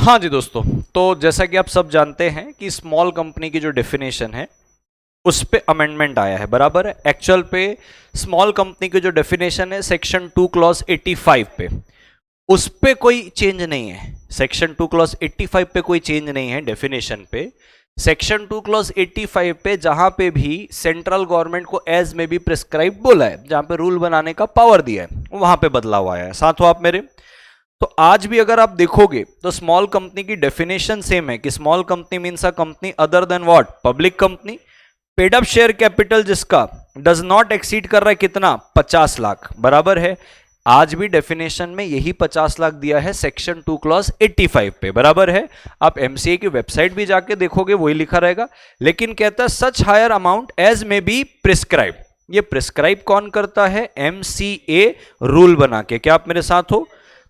हाँ जी दोस्तों, तो जैसा कि आप सब जानते हैं कि स्मॉल कंपनी की जो डेफिनेशन है उस पे अमेंडमेंट आया है, बराबर है। एक्चुअल पे स्मॉल कंपनी की जो डेफिनेशन है सेक्शन 2 क्लॉज 85 पे, उस पे कोई चेंज नहीं है। सेक्शन 2 क्लॉज 85 पे कोई चेंज नहीं है डेफिनेशन पे। सेक्शन 2 क्लॉज 85 पे जहां पे भी सेंट्रल गवर्नमेंट को एज में बी प्रिस्क्राइब बोला है, जहां पे रूल बनाने का पावर दिया है, वहां पे बदलाव आया है। साथ हो आप मेरे। तो आज भी अगर आप देखोगे तो स्मॉल कंपनी की डेफिनेशन सेम है कि small company means a company other than what, public company. Paid up share capital जिसका डज नॉट एक्सीड कर रहा है कितना, 50 लाख, बराबर है। आज भी डेफिनेशन में यही 50 लाख दिया है सेक्शन 2 क्लॉज 85 पे, बराबर है। आप एमसीए की वेबसाइट भी जाके देखोगे वही लिखा रहेगा, लेकिन कहता है सच हायर अमाउंट एज में बी प्रिस्क्राइब। ये प्रिस्क्राइब कौन करता है? एमसीए रूल बना के। क्या आप मेरे साथ हो?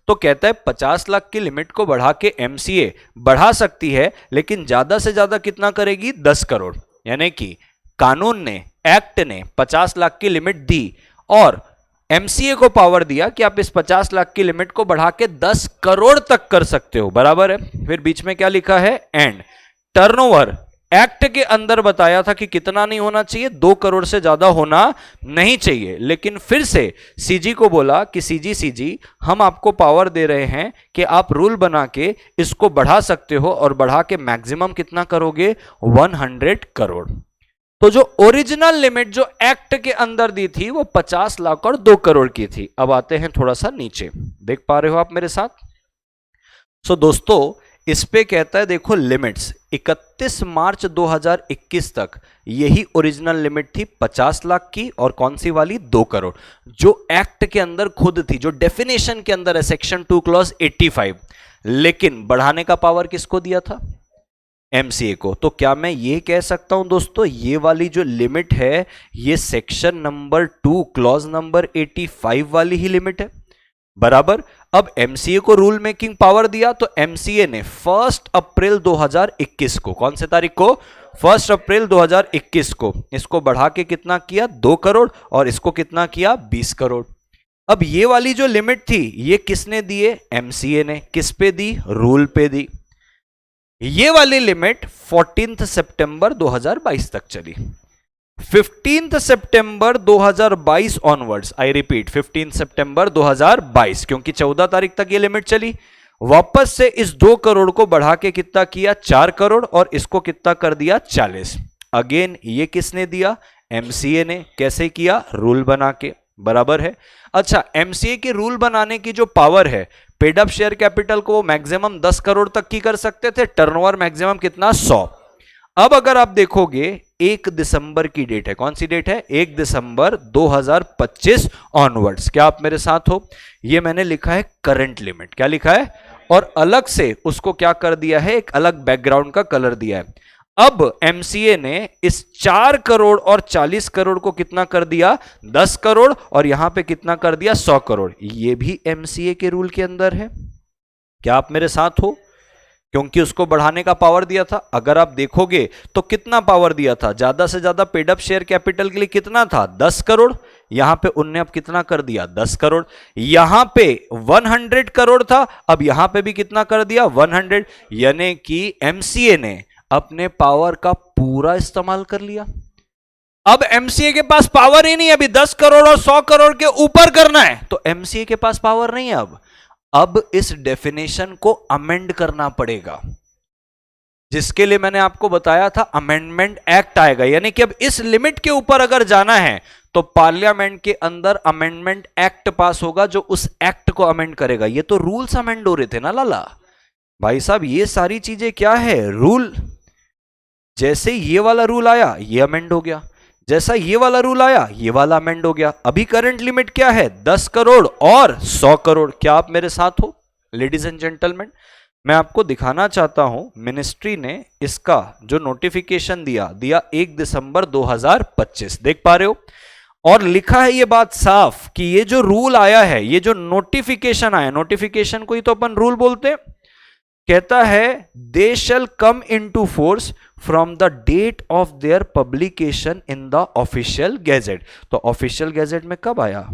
तो कहता है 50 लाख की लिमिट को बढ़ा के एमसीए बढ़ा सकती है, लेकिन ज्यादा से ज्यादा कितना करेगी? 10 करोड़। यानी कि कानून ने, एक्ट ने 50 लाख की लिमिट दी और एमसीए को पावर दिया कि आप इस 50 लाख की लिमिट को बढ़ा के 10 करोड़ तक कर सकते हो, बराबर है। फिर बीच में क्या लिखा है? एंड टर्नओवर एक्ट के अंदर बताया था कि कितना नहीं होना चाहिए, 2 करोड़ से ज्यादा होना नहीं चाहिए। लेकिन फिर से सीजी को बोला कि सीजी हम आपको पावर दे रहे हैं कि आप रूल बना के इसको बढ़ा सकते हो, और बढ़ा के मैक्सिमम कितना करोगे? 100 करोड़। तो जो ओरिजिनल लिमिट जो एक्ट के अंदर दी थी वो 50 लाख और 2 करोड़ की थी। अब आते हैं थोड़ा सा नीचे, देख पा रहे हो आप मेरे साथ? दोस्तों इस पे कहता है, देखो लिमिट्स 31 मार्च 2021 तक यही ओरिजिनल लिमिट थी 50 लाख की, और कौन सी वाली? 2 करोड़, जो एक्ट के अंदर खुद थी, जो डेफिनेशन के अंदर है सेक्शन 2 क्लॉज 85। लेकिन बढ़ाने का पावर किसको दिया था? एमसीए को। तो क्या मैं ये कह सकता हूं दोस्तों, ये वाली जो लिमिट है ये सेक्शन नंबर 2 क्लॉज नंबर 85 वाली ही लिमिट है, बराबर। अब एमसीए को रूल मेकिंग पावर दिया, तो एमसीए ने 1 अप्रैल 2021 को, कौन से तारीख को? 1 अप्रैल 2021 को इसको बढ़ा के कितना किया? 2 करोड़, और इसको कितना किया? 20 करोड़। अब ये वाली जो लिमिट थी ये किसने दिए? एमसीए ने। किस पे दी? रूल पे दी। ये वाली लिमिट 14 सितंबर 2022 तक चली। 15 सितंबर 2022 ऑनवर्ड्स, आई रिपीट 15 सितंबर 2022, क्योंकि 14 तारीख तक ये लिमिट चली। वापस से इस 2 करोड़ को बढ़ा के कितना किया? 4 करोड़, और इसको कितना कर दिया? 40। अगेन ये किसने दिया? एमसीए ने। कैसे किया? रूल बना के, बराबर है। अच्छा, एमसीए के रूल बनाने की जो पावर है, पेड अप शेयर कैपिटल को वो मैक्सिमम 10 करोड़ तक की कर सकते थे, टर्नओवर मैक्सिमम कितना? 100। अब अगर आप देखोगे 1 दिसंबर की डेट है, कौन सी डेट है? 1 दिसंबर 2025 ऑनवर्ड्स। क्या आप मेरे साथ हो? ये मैंने लिखा है करंट लिमिट। क्या लिखा है? और अलग से उसको क्या कर दिया है? एक अलग बैकग्राउंड का कलर दिया है। अब एमसीए ने इस 4 करोड़ और 40 करोड़ को कितना कर दिया? 10 करोड़, और यहां पे कितना कर दिया? 100 करोड़। ये भी एमसीए के रूल के अंदर है। क्या आप मेरे साथ हो? क्योंकि उसको बढ़ाने का पावर दिया था। अगर आप देखोगे तो कितना पावर दिया था? ज्यादा से ज्यादा पेड अप शेयर कैपिटल के लिए कितना था? 10 करोड़। यहां पे उनने अब कितना कर दिया? 10 करोड़। यहां पे 100 करोड़ था, अब यहां पे भी कितना कर दिया? 100। यानी कि एमसीए ने अपने पावर का पूरा इस्तेमाल कर लिया। अब एमसीए के पास पावर ही नहीं, अभी 10 करोड़ और 100 करोड़ के ऊपर करना है, तो एमसीए के पास पावर नहीं है। अब इस डेफिनेशन को अमेंड करना पड़ेगा, जिसके लिए मैंने आपको बताया था अमेंडमेंट एक्ट आएगा। यानी कि अब इस लिमिट के ऊपर अगर जाना है तो पार्लियामेंट के अंदर अमेंडमेंट एक्ट पास होगा, जो उस एक्ट को अमेंड करेगा। ये तो रूल्स अमेंड हो रहे थे ना लाला भाई साहब, ये सारी चीजें क्या है? रूल। जैसे ये वाला रूल आया ये अमेंड हो गया, जैसा ये वाला रूल आया ये वाला अमेंड हो गया। अभी करंट लिमिट क्या है? 10 करोड़ और 100 करोड़। क्या आप मेरे साथ हो? लेडीज एंड जेंटलमैन, मैं आपको दिखाना चाहता हूं, मिनिस्ट्री ने इसका जो नोटिफिकेशन दिया 1 दिसंबर 2025, देख पा रहे हो? और लिखा है ये बात साफ कि ये जो रूल आया है, ये जो नोटिफिकेशन आया, नोटिफिकेशन को ही तो अपन रूल बोलते हैं। कहता है they shall come into force from the date of their publication in the official gazette. तो ऑफिशियल गैजेट में कब आया?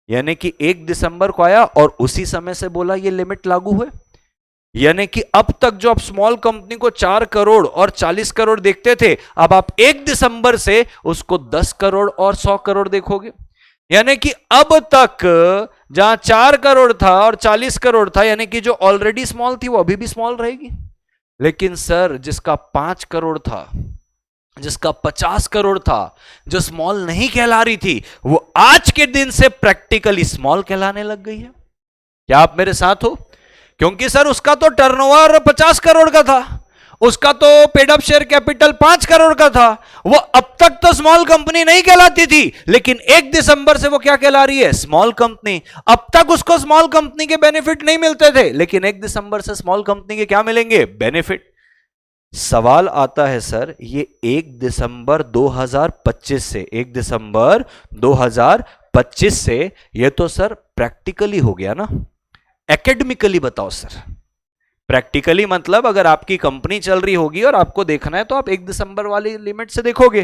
यानी कि 1 दिसंबर को आया, और उसी समय से बोला ये लिमिट लागू है। यानी कि अब तक जो आप स्मॉल कंपनी को 4 करोड़ और 40 करोड़ देखते थे, अब आप 1 दिसंबर से उसको 10 करोड़ और 100 करोड़ देखोगे। यानी कि अब तक जहां 4 करोड़ था और 40 करोड़ था, यानी कि जो ऑलरेडी स्मॉल थी वो अभी भी स्मॉल रहेगी। लेकिन सर जिसका 5 करोड़ था, जिसका 50 करोड़ था, जो स्मॉल नहीं कहला रही थी, वो आज के दिन से प्रैक्टिकली स्मॉल कहलाने लग गई है। क्या आप मेरे साथ हो? क्योंकि सर उसका तो टर्नओवर 50 करोड़ का था, उसका तो paid up share capital 5 crore का था, वो अब तक तो स्मॉल कंपनी नहीं कहलाती थी, लेकिन 1 दिसंबर से वो क्या कहला रही है? Small company. अब तक उसको स्मॉल कंपनी के बेनिफिट नहीं मिलते थे, लेकिन 1 दिसंबर से स्मॉल कंपनी के क्या मिलेंगे? बेनिफिट। सवाल आता है सर, ये 1 दिसंबर 2025 से 1 दिसंबर 2025 से ये तो सर प्रैक्टिकली हो गया ना। एकेडमिकली बताओ सर। प्रैक्टिकली मतलब अगर आपकी कंपनी चल रही होगी और आपको देखना है तो आप 1 दिसंबर वाली लिमिट से देखोगे।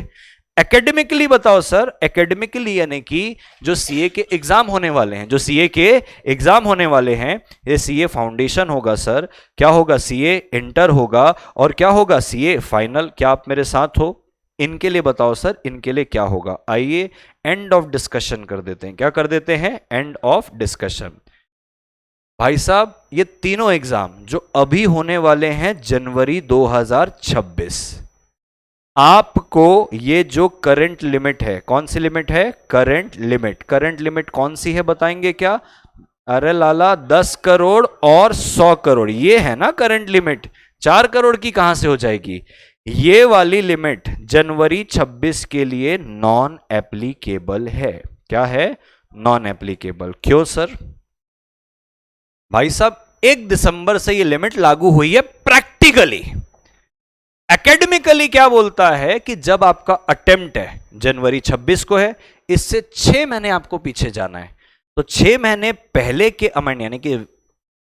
एकेडमिकली बताओ सर। एकेडमिकली यानी कि जो सीए के एग्जाम होने वाले हैं, जो सीए के एग्जाम होने वाले हैं, ये सीए फाउंडेशन होगा सर, क्या होगा? सीए इंटर होगा, और क्या होगा? CA final. क्या आप मेरे साथ हो? इनके लिए बताओ सर, इनके लिए क्या होगा? आइए एंड ऑफ डिस्कशन कर देते हैं। क्या कर देते हैं? End of discussion. भाई साहब ये तीनों एग्जाम जो अभी होने वाले हैं जनवरी 2026, आपको ये जो करंट लिमिट है, कौन सी लिमिट है? Current limit. करंट लिमिट कौन सी है बताएंगे क्या? अरे लाला 10 करोड़ और 100 करोड़, ये है ना करंट लिमिट। 4 करोड़ की कहां से हो जाएगी? ये वाली लिमिट जनवरी 26 के लिए नॉन एप्लीकेबल है। क्या है? Non applicable. क्यों सर? भाई साहब 1 दिसंबर से ये लिमिट लागू हुई है प्रैक्टिकली। एकेडमिकली क्या बोलता है कि जब आपका अटेम्प्ट है जनवरी 26 को है, इससे 6 महीने आपको पीछे जाना है, तो 6 महीने पहले के अमेंड यानी कि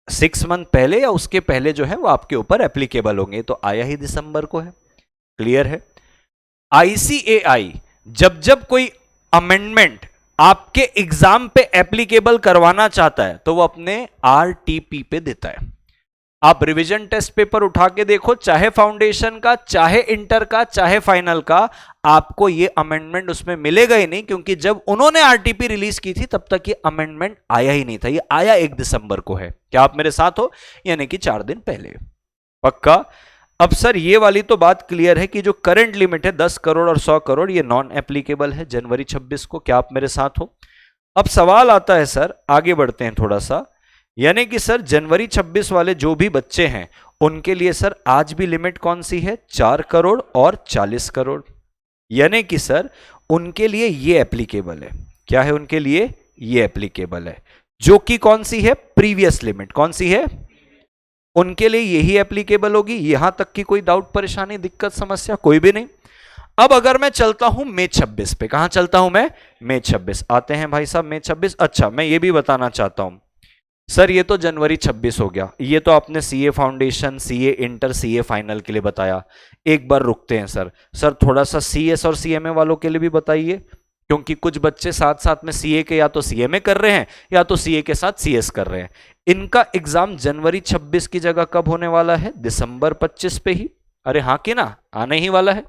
6 मंथ पहले या उसके पहले जो है वो आपके ऊपर एप्लीकेबल होंगे। तो आया ही दिसंबर को है। क्लियर है? आईसीएआई जब जब कोई अमेंडमेंट आपके एग्जाम पे एप्लीकेबल करवाना चाहता है तो वो अपने आरटीपी पे देता है। आप रिवीजन टेस्ट पेपर उठा के देखो, चाहे फाउंडेशन का, चाहे इंटर का, चाहे फाइनल का, आपको ये अमेंडमेंट उसमें मिलेगा ही नहीं, क्योंकि जब उन्होंने आरटीपी रिलीज की थी तब तक ये अमेंडमेंट आया ही नहीं था। ये आया 1 दिसंबर को है। क्या आप मेरे साथ हो? यानी कि 4 दिन पहले। पक्का? अब सर ये वाली तो बात क्लियर है कि जो करंट लिमिट है 10 करोड़ और 100 करोड़, ये नॉन एप्लीकेबल है जनवरी 26 को। क्या आप मेरे साथ हो? अब सवाल आता है सर, आगे बढ़ते हैं थोड़ा सा, यानी कि सर जनवरी 26 वाले जो भी बच्चे हैं उनके लिए सर आज भी लिमिट कौन सी है? 4 करोड़ और 40 करोड़। यानी कि सर उनके लिए ये एप्लीकेबल है। क्या है उनके लिए? ये एप्लीकेबल है, जो कि कौन सी है? Previous limit. कौन सी है? उनके लिए यही एप्लीकेबल होगी। यहां तक की कोई डाउट, परेशानी, दिक्कत, समस्या कोई भी नहीं। अब अगर मैं चलता हूं मई 26 पे, कहां चलता हूं मैं? मई 26 आते हैं भाई साहब, मई 26। अच्छा मैं ये भी बताना चाहता हूं सर, ये तो जनवरी 26 हो गया, ये तो आपने CA foundation, CA inter, CA final के लिए बताया। एक बार रुकते हैं सर, थोड़ा सा सीएस और सीएमए वालों के लिए भी बताइए, क्योंकि कुछ बच्चे साथ साथ में सीए के या तो सीएमए कर रहे हैं या तो सीए के साथ सीएस कर रहे हैं। इनका एग्जाम जनवरी 26 की जगह कब होने वाला है? दिसंबर 25 पे ही। अरे हाँ कि ना, आने ही वाला है।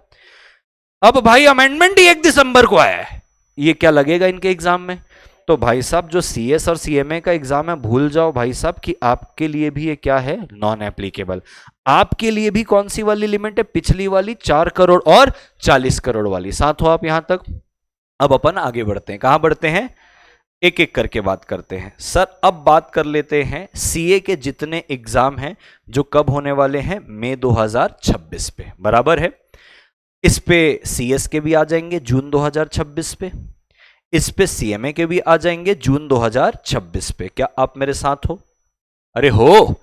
अब भाई अमेंडमेंट ही 1 दिसंबर को आया है, ये क्या लगेगा इनके एग्जाम में? तो भाई साहब जो सीएस और सीएमए का एग्जाम है, भूल जाओ भाई साहब कि आपके लिए भी ये क्या है? Non applicable. आपके लिए भी कौन सी वाली लिमिट है? पिछली वाली 4 करोड़ और 40 करोड़ वाली। साथ हो आप यहां तक? अब अपन आगे बढ़ते हैं। कहां बढ़ते हैं? एक एक करके बात करते हैं सर। अब बात कर लेते हैं सीए के जितने एग्जाम हैं जो कब होने वाले हैं? मई 2026 पे। बराबर है? इस पे सीएस के भी आ जाएंगे जून 2026 पे, इस पे सीएमए के भी आ जाएंगे जून 2026 पे। क्या आप मेरे साथ हो? अरे हो।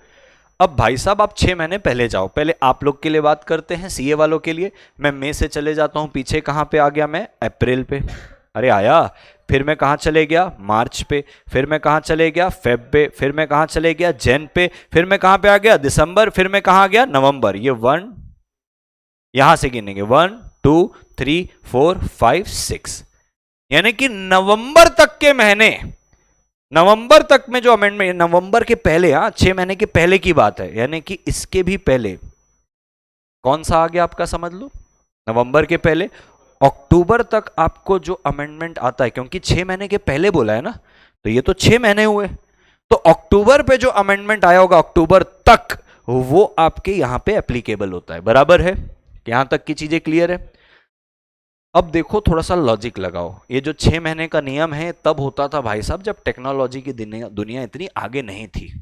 अब भाई साहब आप 6 महीने पहले जाओ, पहले आप लोग के लिए बात करते हैं सीए वालों के लिए। मैं मई से चले जाता हूं पीछे, कहां पे आ गया मैं? अप्रैल पे। अरे आया। फिर मैं कहां चले गया? मार्च पे। फिर मैं कहां चले गया? फेब पे। फिर मैं कहां चले गया? जैन पे। फिर मैं कहां पे आ गया? दिसंबर। फिर मैं कहां आ गया? नवंबर। ये 1, यहां से गिनेंगे 1 2 3 4 5 6, यानी कि नवंबर तक के महीने नवंबर तक में जो अमेंडमेंट, नवंबर के पहले, हाँ 6 महीने के पहले की बात है, यानी कि इसके भी पहले कौन सा आ गया आपका, समझ लो नवंबर के पहले अक्टूबर तक आपको जो अमेंडमेंट आता है, क्योंकि 6 महीने के पहले बोला है ना, तो ये तो 6 महीने हुए, तो अक्टूबर पे जो अमेंडमेंट आया होगा अक्टूबर तक, वो आपके यहां पे एप्लीकेबल होता है। बराबर है, यहां तक की चीजें क्लियर है। अब देखो थोड़ा सा लॉजिक लगाओ, ये जो 6 महीने का नियम है तब होता था भाई साहब जब टेक्नोलॉजी की दुनिया इतनी आगे नहीं थी।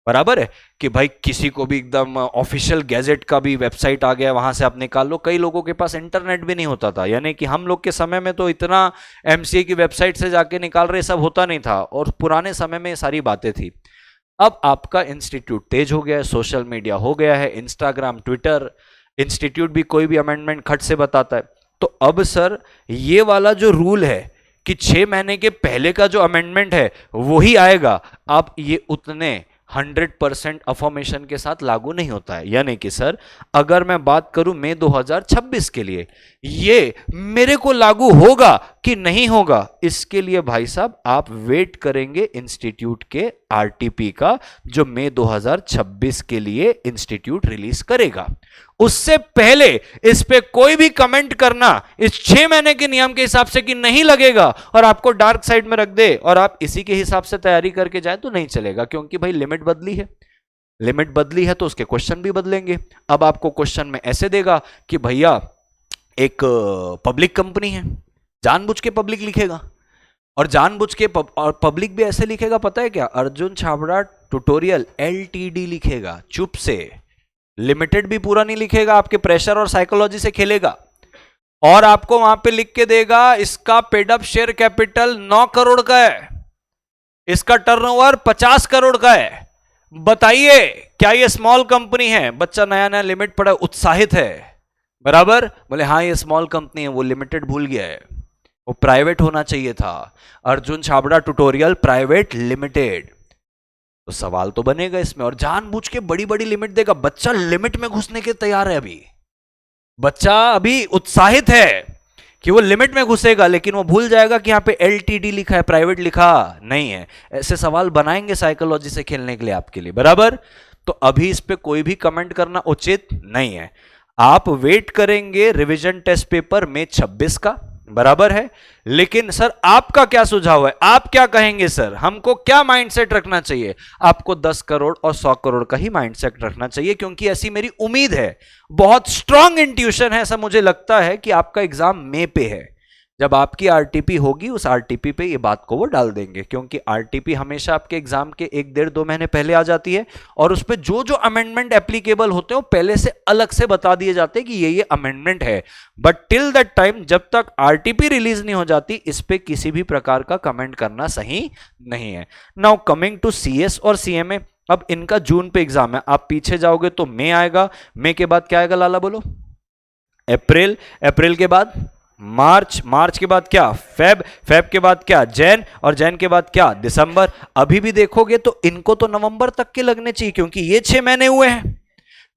बराबर है कि भाई किसी को भी एकदम ऑफिशियल गैजेट का भी वेबसाइट आ गया, वहां से आप निकाल लो। कई लोगों के पास इंटरनेट भी नहीं होता था, यानी कि हम लोग के समय में तो इतना एमसीए की वेबसाइट से जाके निकाल रहे सब होता नहीं था, और पुराने समय में ये सारी बातें थी। अब आपका इंस्टीट्यूट तेज हो गया है, सोशल मीडिया हो गया है, इंस्टाग्राम, ट्विटर, इंस्टीट्यूट भी कोई भी अमेंडमेंट खट से बताता है। तो अब सर ये वाला जो रूल है कि 6 महीने के पहले का जो अमेंडमेंट है वही आएगा, अब ये उतने 100% अफर्मेशन के साथ लागू नहीं होता है। यानी कि सर अगर मैं बात करूं मई 2026 के लिए, ये मेरे को लागू होगा कि नहीं होगा, इसके लिए भाई साहब आप वेट करेंगे इंस्टीट्यूट के आरटीपी का, जो मई 2026 के लिए इंस्टीट्यूट रिलीज करेगा। उससे पहले इस पे कोई भी कमेंट करना इस 6 महीने के नियम के हिसाब से कि नहीं लगेगा और आपको डार्क साइड में रख दे और आप इसी के हिसाब से तैयारी करके जाए तो नहीं चलेगा, क्योंकि भाई लिमिट बदली है। लिमिट बदली है तो उसके क्वेश्चन भी बदलेंगे। अब आपको क्वेश्चन में ऐसे देगा कि भैया एक पब्लिक कंपनी है, जानबूझ के पब्लिक लिखेगा, और जानबूझ के पब्लिक भी ऐसे लिखेगा, पता है क्या, अर्जुन छाबड़ा ट्यूटोरियल एलटीडी लिखेगा चुप से, लिमिटेड भी पूरा नहीं लिखेगा, आपके प्रेशर और साइकोलॉजी से खेलेगा, और आपको वहां पे लिख के देगा इसका paid up share capital 9 crore का है, इसका टर्नओवर 50 करोड़ का है। बताइए क्या ये स्मॉल कंपनी है? बच्चा नया नया लिमिट पढ़ा, उत्साहित है, बराबर, बोले हाँ ये स्मॉल कंपनी है, वो लिमिटेड भूल गया है, वो प्राइवेट होना चाहिए था, Arjun Chhabra tutorial private limited. तो सवाल तो बनेगा इसमें, और जानबूझ के बड़ी बड़ी लिमिट देगा। बच्चा लिमिट में घुसने के तैयार है, अभी बच्चा अभी उत्साहित है कि वो लिमिट में घुसेगा, लेकिन वो भूल जाएगा कि यहां पे एलटीडी लिखा है, प्राइवेट लिखा नहीं है। ऐसे सवाल बनाएंगे साइकोलॉजी से खेलने के लिए आपके लिए, बराबर। तो अभी इस पे कोई भी कमेंट करना उचित नहीं है। आप वेट करेंगे रिवीजन टेस्ट पेपर मई 26 का, बराबर है। लेकिन सर आपका क्या सुझाव है, आप क्या कहेंगे सर, हमको क्या माइंडसेट रखना चाहिए? आपको 10 करोड़ और 100 करोड़ का ही माइंडसेट रखना चाहिए, क्योंकि ऐसी मेरी उम्मीद है, बहुत स्ट्रांग इंट्यूशन है, ऐसा मुझे लगता है कि आपका एग्जाम मई पे है। जब आपकी आरटीपी होगी उस आरटीपी पे ये बात को वो डाल देंगे, क्योंकि आरटीपी हमेशा आपके एग्जाम के 1-1.5-2 महीने पहले आ जाती है, और उस पर जो जो अमेंडमेंट एप्लीकेबल होते हैं वो पहले से अलग से बता दिए जाते हैं कि ये अमेंडमेंट है। बट टिल दैट टाइम, जब तक आरटीपी रिलीज नहीं हो जाती, इस पे किसी भी प्रकार का कमेंट करना सही नहीं है। नाउ कमिंग टू सीएस और सीएमए, अब इनका जून पे एग्जाम है, आप पीछे जाओगे तो मई आएगा, मई के बाद क्या आएगा लाला बोलो? अप्रैल, अप्रैल के बाद मार्च, मार्च के बाद क्या फेब, फेब के बाद क्या जैन, और जैन के बाद क्या दिसंबर। अभी भी देखोगे तो इनको तो नवंबर तक के लगने चाहिए, क्योंकि ये 6 महीने हुए हैं।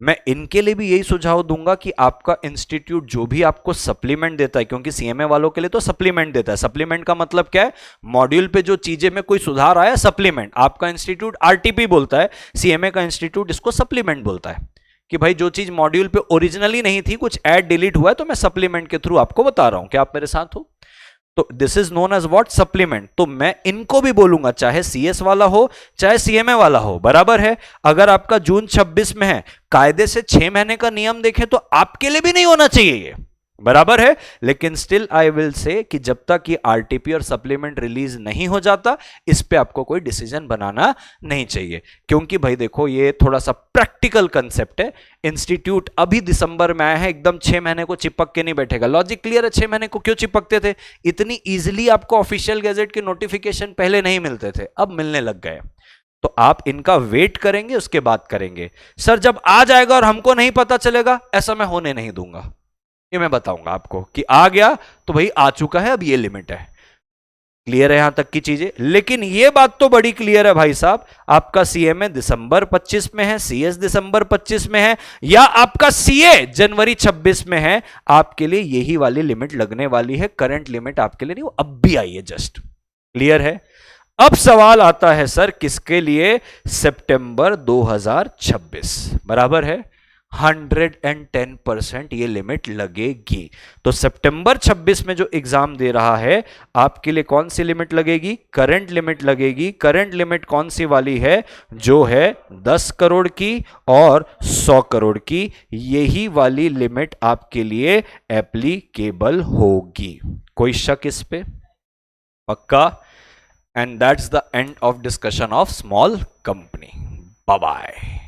मैं इनके लिए भी यही सुझाव दूंगा कि आपका इंस्टीट्यूट जो भी आपको सप्लीमेंट देता है, क्योंकि सीएमए वालों के लिए तो सप्लीमेंट देता है, सप्लीमेंट का मतलब क्या है, मॉड्यूल पे जो चीजें में कोई सुधार आया सप्लीमेंट, आपका इंस्टीट्यूट आरटीपी बोलता है, सीएमए का इंस्टीट्यूट इसको सप्लीमेंट बोलता है, कि भाई जो चीज मॉड्यूल पे ओरिजिनली नहीं थी, कुछ ऐड डिलीट हुआ है, तो मैं सप्लीमेंट के थ्रू आपको बता रहा हूं, क्या आप मेरे साथ हो? तो this is known as what, supplement. तो मैं इनको भी बोलूंगा, चाहे सीएस वाला हो चाहे सीएमए वाला हो, बराबर है। अगर आपका जून 26 में है, कायदे से 6 महीने का नियम देखें तो आपके लिए भी नहीं होना चाहिए ये, बराबर है। लेकिन स्टिल आई विल से कि जब तक ये आरटीपी और सप्लीमेंट रिलीज नहीं हो जाता, इस पे आपको कोई डिसीजन बनाना नहीं चाहिए, क्योंकि भाई देखो ये थोड़ा सा प्रैक्टिकल कंसेप्ट है। इंस्टीट्यूट अभी दिसंबर में आया है, एकदम 6 महीने को चिपक के नहीं बैठेगा। लॉजिक क्लियर है, 6 महीने को क्यों चिपकते थे? इतनी इजिली आपको ऑफिशियल गैजेट के नोटिफिकेशन पहले नहीं मिलते थे, अब मिलने लग गए। तो आप इनका वेट करेंगे, उसके बाद करेंगे। सर जब आ जाएगा और हमको नहीं पता चलेगा, ऐसा मैं होने नहीं दूंगा। ये मैं बताऊंगा आपको कि आ गया तो भाई आ चुका है, अब ये लिमिट है। क्लियर है यहां तक की चीजें? लेकिन ये बात तो बड़ी क्लियर है भाई साहब, आपका सीएमए दिसंबर 25 में है, सीएस दिसंबर 25 में है, या आपका सीए जनवरी 26 में है, आपके लिए यही वाली लिमिट लगने वाली है। करंट लिमिट आपके लिए नहीं, वो अब भी आई है जस्ट। क्लियर है? अब सवाल आता है सर किसके लिए, सितंबर 2026, बराबर है 110% ये लिमिट लगेगी। तो सितंबर 26 में जो एग्जाम दे रहा है आपके लिए कौन सी लिमिट लगेगी, करंट लिमिट लगेगी। करंट लिमिट कौन सी वाली है, जो है 10 करोड़ की और 100 करोड़ की, यही वाली लिमिट आपके लिए एप्लीकेबल होगी। कोई शक इस पे, पक्का? And that's the end of discussion of small company. Bye bye.